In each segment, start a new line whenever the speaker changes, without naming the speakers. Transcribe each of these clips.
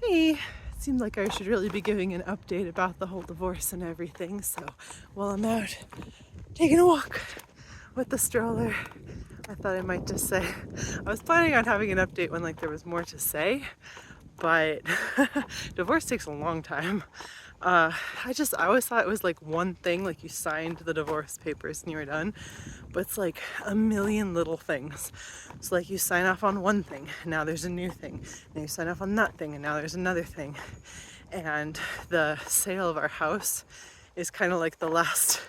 me, it seemed like I should really be giving an update about the whole divorce and everything. So while I'm out taking a walk with the stroller, I thought I might just say, I was planning on having an update when like there was more to say, but divorce takes a long time. I always thought it was like one thing, like you signed the divorce papers and you were done, but it's like a million little things. So like you sign off on one thing, now there's a new thing, and you sign off on that thing, and now there's another thing. And the sale of our house is kind of like the last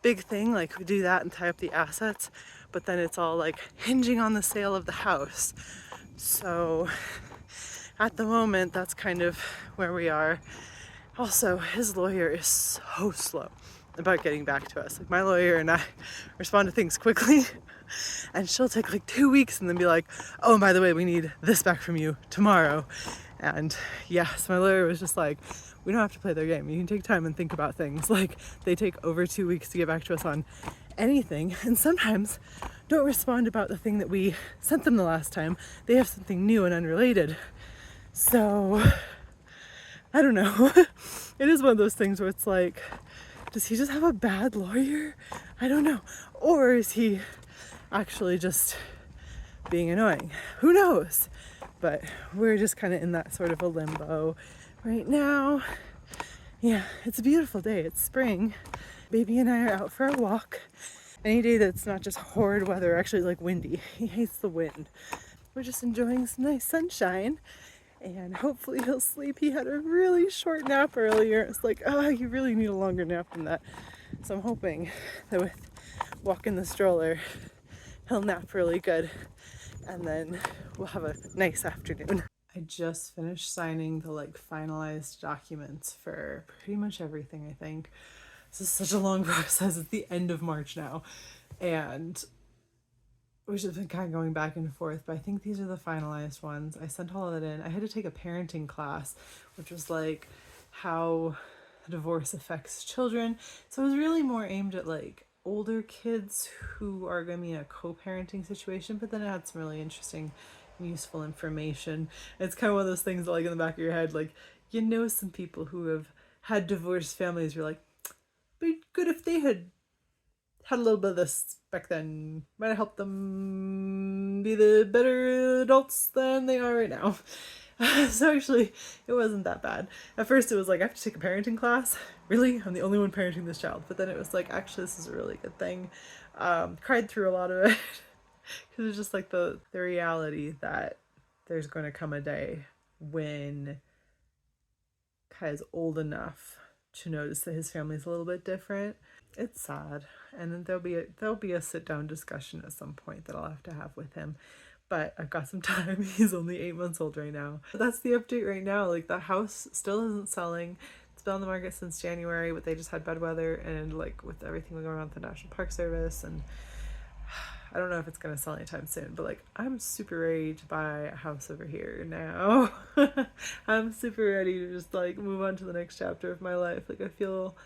big thing, like we do that and tie up the assets, but then it's all like hinging on the sale of the house. So at the moment, that's kind of where we are. Also, his lawyer is so slow about getting back to us. Like my lawyer and I respond to things quickly and she'll take like 2 weeks and then be like, oh, by the way, we need this back from you tomorrow. And yes, my lawyer was just like, we don't have to play their game. You can take time and think about things. Like they take over 2 weeks to get back to us on anything, and sometimes don't respond about the thing that we sent them the last time. They have something new and unrelated. So I don't know. It is one of those things where it's like, does he just have a bad lawyer? I don't know. Or is he actually just being annoying? Who knows? But we're just kind of in that sort of a limbo right now. Yeah, it's a beautiful day. It's spring. Baby and I are out for a walk. Any day that's not just horrid weather, actually like windy. He hates the wind. We're just enjoying some nice sunshine. And hopefully he'll sleep. He had a really short nap earlier. It's like, oh, you really need a longer nap than that. So I'm hoping that with walking the stroller, he'll nap really good. And then we'll have a nice afternoon. I just finished signing the like finalized documents for pretty much everything, I think. This is such a long process. It's the end of March now. And we've just been kind of going back and forth, but I think these are the finalized ones. I sent all of that in. I had to take a parenting class, which was like how divorce affects children. So it was really more aimed at like older kids who are going to be in a co-parenting situation, but then it had some really interesting and useful information. It's kind of one of those things that like in the back of your head, like, you know, some people who have had divorced families, you're like, but good if they had a little bit of this back then, might have helped them be the better adults than they are right now. So actually, it wasn't that bad. At first it was like, I have to take a parenting class? Really? I'm the only one parenting this child. But then it was like, actually, this is a really good thing. Cried through a lot of it. Because it's just like the reality that there's going to come a day when Kai is old enough to notice that his family's a little bit different. It's sad, and then there'll be a sit-down discussion at some point that I'll have to have with him, but I've got some time. He's only 8 months old right now. But that's the update right now. Like, the house still isn't selling. It's been on the market since January, but they just had bad weather, and like with everything going on with the National Park Service, and I don't know if it's gonna sell anytime soon, but like, I'm super ready to buy a house over here now. I'm super ready to just like move on to the next chapter of my life. Like, I feel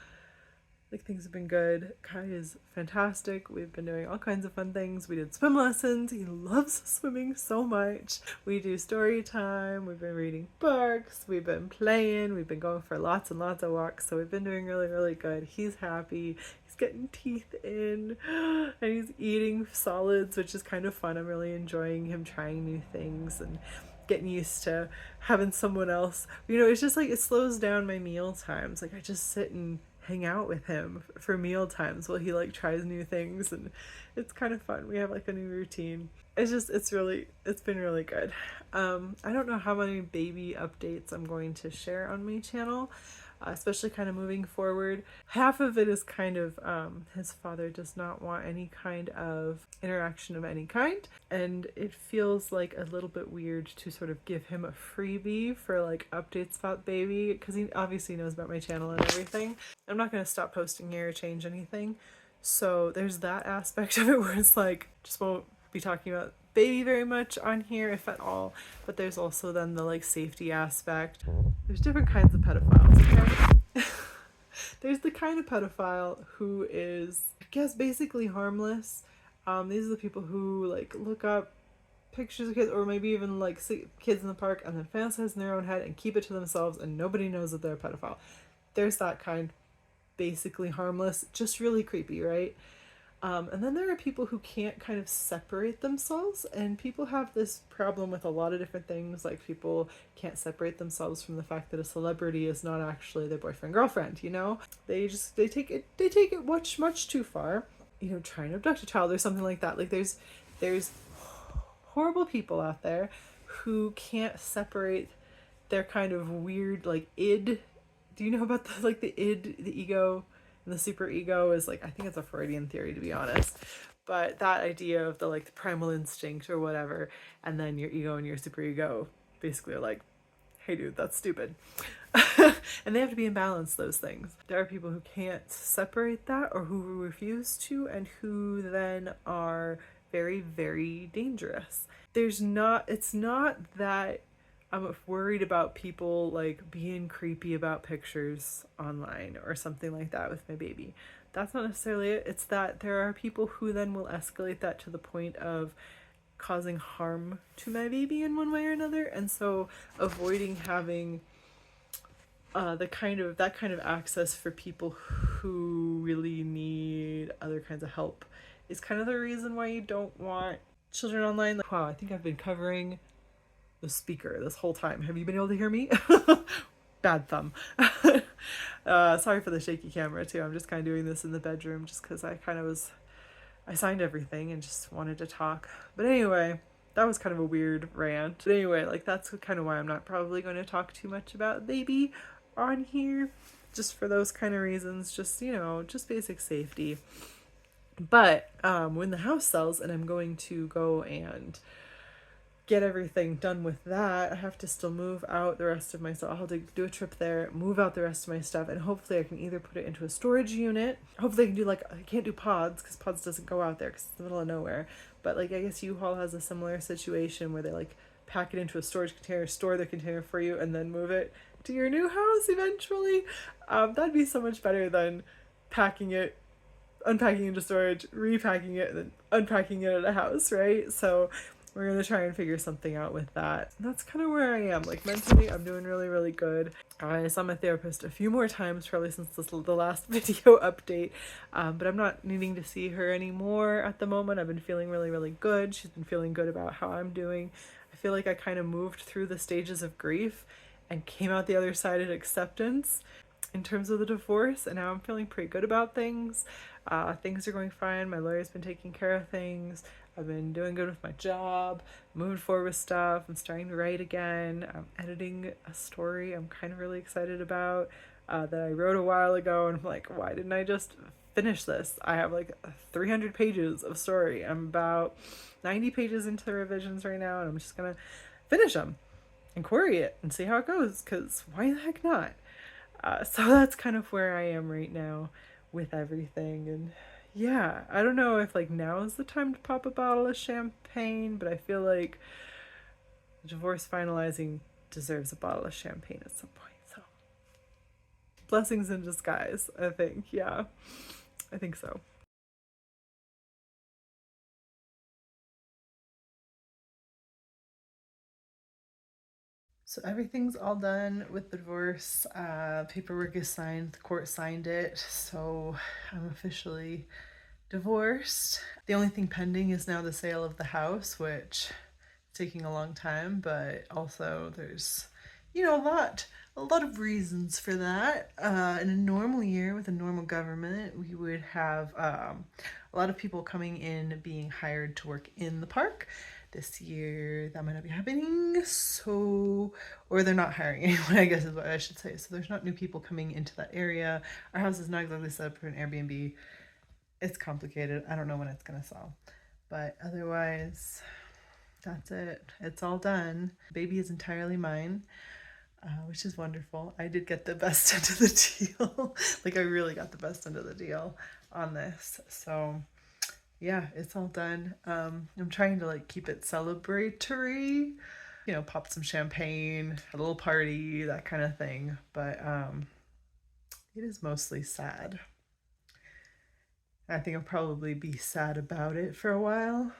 like things have been good. Kai is fantastic. We've been doing all kinds of fun things. We did swim lessons. He loves swimming so much. We do story time. We've been reading books. We've been playing. We've been going for lots and lots of walks. So we've been doing really, really good. He's happy. He's getting teeth in and he's eating solids, which is kind of fun. I'm really enjoying him trying new things and getting used to having someone else. You know, it's just like, it slows down my meal times. Like, I just sit and hang out with him for meal times while he like tries new things, and it's kind of fun. We have like a new routine. It's been really good. I don't know how many baby updates I'm going to share on my channel, especially kind of moving forward. Half of it is kind of his father does not want any kind of interaction of any kind, and it feels like a little bit weird to sort of give him a freebie for like updates about baby, because he obviously knows about my channel and everything. I'm not going to stop posting here or change anything, so there's that aspect of it where it's like, just won't be talking about baby very much on here, if at all. But there's also then the like safety aspect. There's different kinds of pedophiles, okay? There's the kind of pedophile who is, I guess, basically harmless. These are the people who like look up pictures of kids, or maybe even like see kids in the park and then fantasize in their own head and keep it to themselves and nobody knows that they're a pedophile. There's that kind, basically harmless, just really creepy, right? And then there are people who can't kind of separate themselves, and people have this problem with a lot of different things. Like people can't separate themselves from the fact that a celebrity is not actually their boyfriend girlfriend. You know, they take it much too far. You know, trying to abduct a child or something like that. Like there's horrible people out there who can't separate their kind of weird like id. Do you know about the like the id, the ego, and the super ego is like, I think it's a Freudian theory, to be honest. But that idea of the like the primal instinct or whatever, and then your ego and your super ego basically are like, hey dude, that's stupid. And they have to be in balance, those things. There are people who can't separate that or who refuse to, and who then are very, very dangerous. It's not that I'm worried about people like being creepy about pictures online or something like that with my baby. That's not necessarily it. It's that there are people who then will escalate that to the point of causing harm to my baby in one way or another. And so avoiding having that kind of access for people who really need other kinds of help is kind of the reason why you don't want children online. Wow, I think I've been covering the speaker this whole time. Have you been able to hear me? Bad thumb. Sorry for the shaky camera too. I'm just kind of doing this in the bedroom just because I signed everything and just wanted to talk. But anyway, that was kind of a weird rant. But anyway, like that's kind of why I'm not probably going to talk too much about baby on here. Just for those kind of reasons. Just, you know, just basic safety. But when the house sells and I'm going to go and get everything done with that, I have to still move out the rest of my stuff. I'll have to do a trip there, move out the rest of my stuff, and hopefully I can either put it into a storage unit. Hopefully I can do like, I can't do Pods because Pods doesn't go out there because it's the middle of nowhere. But like I guess U-Haul has a similar situation where they like pack it into a storage container, store the container for you, and then move it to your new house eventually. That'd be so much better than packing it, unpacking into storage, repacking it, and then unpacking it at a house, right? So we're going to try and figure something out with that. That's kind of where I am. Like mentally, I'm doing really, really good. I saw my therapist a few more times probably since the last video update, but I'm not needing to see her anymore at the moment. I've been feeling really, really good. She's been feeling good about how I'm doing. I feel like I kind of moved through the stages of grief and came out the other side at acceptance in terms of the divorce, and now I'm feeling pretty good about things. Things are going fine. My lawyer's been taking care of things. I've been doing good with my job, moving forward with stuff. I'm starting to write again. I'm editing a story I'm kind of really excited about that I wrote a while ago, and I'm like, why didn't I just finish this? I have like 300 pages of story. I'm about 90 pages into the revisions right now, and I'm just gonna finish them and query it and see how it goes, because why the heck not? So that's kind of where I am right now with everything. And yeah, I don't know if like now is the time to pop a bottle of champagne, but I feel like divorce finalizing deserves a bottle of champagne at some point. So blessings in disguise, I think. Yeah, I think so. So everything's all done with the divorce. Paperwork is signed, the court signed it, so I'm officially divorced. The only thing pending is now the sale of the house, which is taking a long time, but also there's, you know, a lot of reasons for that. In a normal year with a normal government, we would have a lot of people coming in being hired to work in the park. This year, that might not be happening, so, or they're not hiring anyone, I guess is what I should say. So there's not new people coming into that area. Our house is not exactly set up for an Airbnb. It's complicated. I don't know when it's gonna sell, but otherwise, that's it. It's all done. Baby is entirely mine, which is wonderful. I did get the best end of the deal. Like I really got the best end of the deal on this. So yeah, it's all done. I'm trying to like keep it celebratory, you know, pop some champagne, a little party, that kind of thing. But it is mostly sad. I think I'll probably be sad about it for a while.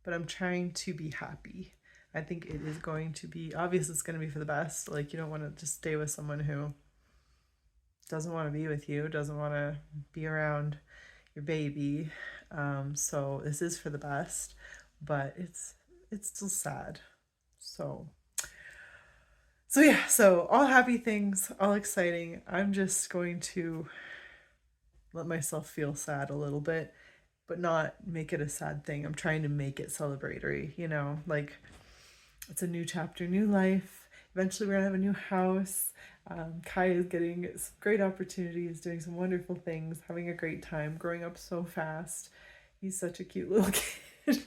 but I'm trying to be happy. I think it is going to be, obviously it's going to be for the best. Like, you don't want to just stay with someone who doesn't want to be with you, doesn't want to be around your baby. So this is for the best, but it's still sad. So yeah, so all happy things, all exciting. I'm just going to let myself feel sad a little bit, but not make it a sad thing. I'm trying to make it celebratory, you know, like it's a new chapter, new life. Eventually we're gonna have a new house. Kai is getting some great opportunities, doing some wonderful things, having a great time, growing up so fast. He's such a cute little kid.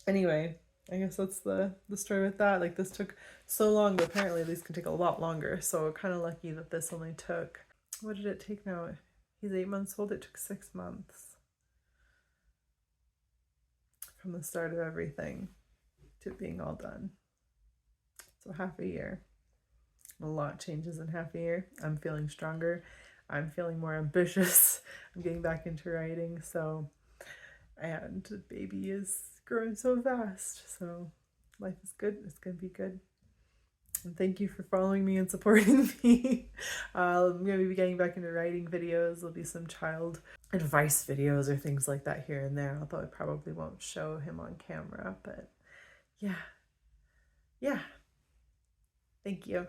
Anyway, I guess that's the story with that. Like, this took so long, but apparently these can take a lot longer. So kind of lucky that this only took, what did it take now? He's 8 months old. It took 6 months from the start of everything to being all done. So half a year. A lot changes in half a year. I'm feeling stronger. I'm feeling more ambitious. I'm getting back into writing. So, and the baby is growing so fast. So life is good. It's going to be good. And thank you for following me and supporting me. I'm going to be getting back into writing videos. There'll be some child advice videos or things like that here and there, although I probably won't show him on camera. But yeah. Thank you.